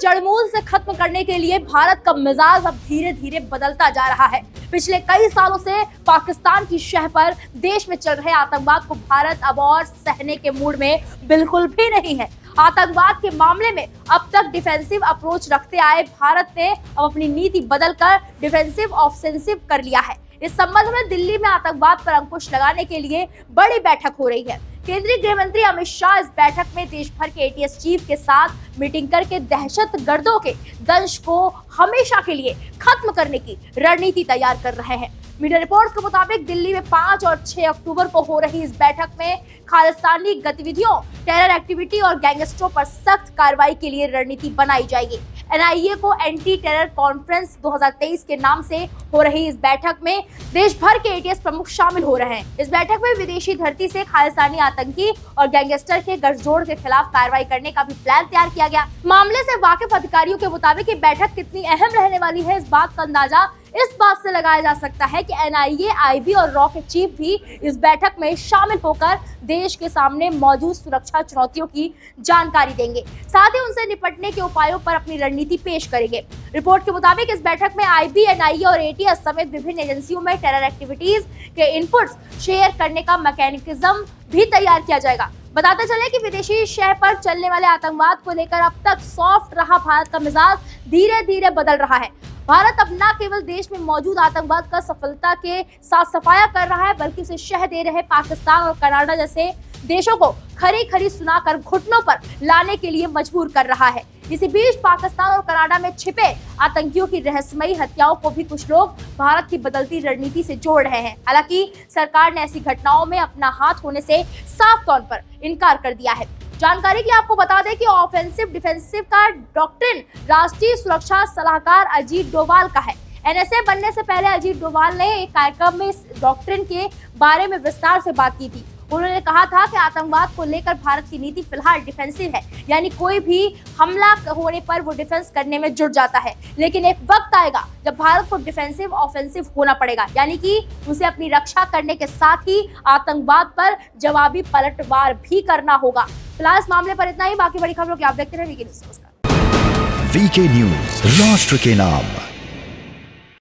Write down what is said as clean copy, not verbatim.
जड़मूल से खत्म करने के लिए भारत का मिजाज अब धीरे धीरे बदलता जा रहा है। पिछले कई सालों से पाकिस्तान की शह पर देश में चल रहे आतंकवाद को भारत अब और सहने के मूड में बिल्कुल भी नहीं है। आतंकवाद के मामले में अब तक डिफेंसिव अप्रोच रखते आए भारत ने अब अपनी नीति बदलकर डिफेंसिव ऑफेंसिव कर लिया है। इस संबंध में दिल्ली में आतंकवाद पर अंकुश लगाने के लिए बड़ी बैठक हो रही है। केंद्रीय गृह मंत्री अमित शाह इस बैठक में देश भर के एटीएस चीफ के साथ मीटिंग करके दहशतगर्दों के दंश को हमेशा के लिए खत्म करने की रणनीति तैयार कर रहे हैं। मीडिया रिपोर्ट्स के मुताबिक दिल्ली में 5 और 6 अक्टूबर को हो रही इस बैठक में खालिस्तानी गतिविधियों, टेरर एक्टिविटी और गैंगस्टरों पर सख्त कार्रवाई के लिए रणनीति बनाई जाएगी। एनआईए को एंटी टेरर कॉन्फ्रेंस 2023 के नाम से हो रही इस बैठक में देश भर के एटीएस प्रमुख शामिल हो रहे हैं। इस बैठक में विदेशी धरती से खालिस्तानी आतंकी और गैंगस्टर के गठजोड़ के खिलाफ कार्रवाई करने का भी प्लान तैयार किया गया। मामले से वाकिफ अधिकारियों के मुताबिक ये बैठक कितनी अहम रहने वाली है, इस बात का अंदाजा इस बात से लगाया जा सकता है कि एनआईए, आईबी और रॉ के चीफ भी इस बैठक में शामिल होकर देश के सामने मौजूद सुरक्षा चुनौतियों की जानकारी देंगे, साथ ही उनसे निपटने के उपायों पर अपनी रणनीति पेश करेंगे। रिपोर्ट के मुताबिक इस बैठक में आईबी, एनआईए और एटीएस समेत विभिन्न एजेंसियों में टेरर एक्टिविटीज के इनपुट्स शेयर करने का मैकेनिज्म भी तैयार किया जाएगा। बताते चले कि विदेशी शह पर चलने वाले आतंकवाद को लेकर अब तक सॉफ्ट रहा भारत का मिजाज धीरे धीरे बदल रहा है। भारत अब न केवल देश में मौजूद आतंकवाद का सफलता के साथ सफाया कर रहा है, बल्कि उसे शह दे रहे पाकिस्तान और कनाडा जैसे देशों को खरी खरी सुनाकर घुटनों पर लाने के लिए मजबूर कर रहा है। इसी बीच पाकिस्तान और कनाडा में छिपे आतंकियों की रहस्यमयी हत्याओं को भी कुछ लोग भारत की बदलती रणनीति से जोड़ रहे हैं। हालांकि सरकार ने ऐसी घटनाओं में अपना हाथ होने से साफ तौर पर इनकार कर दिया है। जानकारी के लिए आपको बता दें कि ऑफेंसिव डिफेंसिव का डॉक्ट्रिन राष्ट्रीय सुरक्षा सलाहकार अजीत डोभाल का है। एनएसए बनने से पहले अजीत डोभाल ने एक कार्यक्रम में इस डॉक्ट्रिन के बारे में विस्तार से बात की थी। उन्होंने कहा था कि आतंकवाद को लेकर भारत की नीति फिलहाल डिफेंसिव है, यानी कोई भी हमला होने पर वो डिफेंस करने में जुट जाता है, लेकिन एक वक्त आएगा जब भारत को डिफेंसिव ऑफेंसिव होना पड़ेगा, यानी कि उसे अपनी रक्षा करने के साथ ही आतंकवाद पर जवाबी पलटवार भी करना होगा। फिलहाल इस मामले पर इतना ही। बाकी बड़ी खबरों की आप देखते रहे वीके न्यूज। नमस्कार। वीके न्यूज, राष्ट्र के नाम।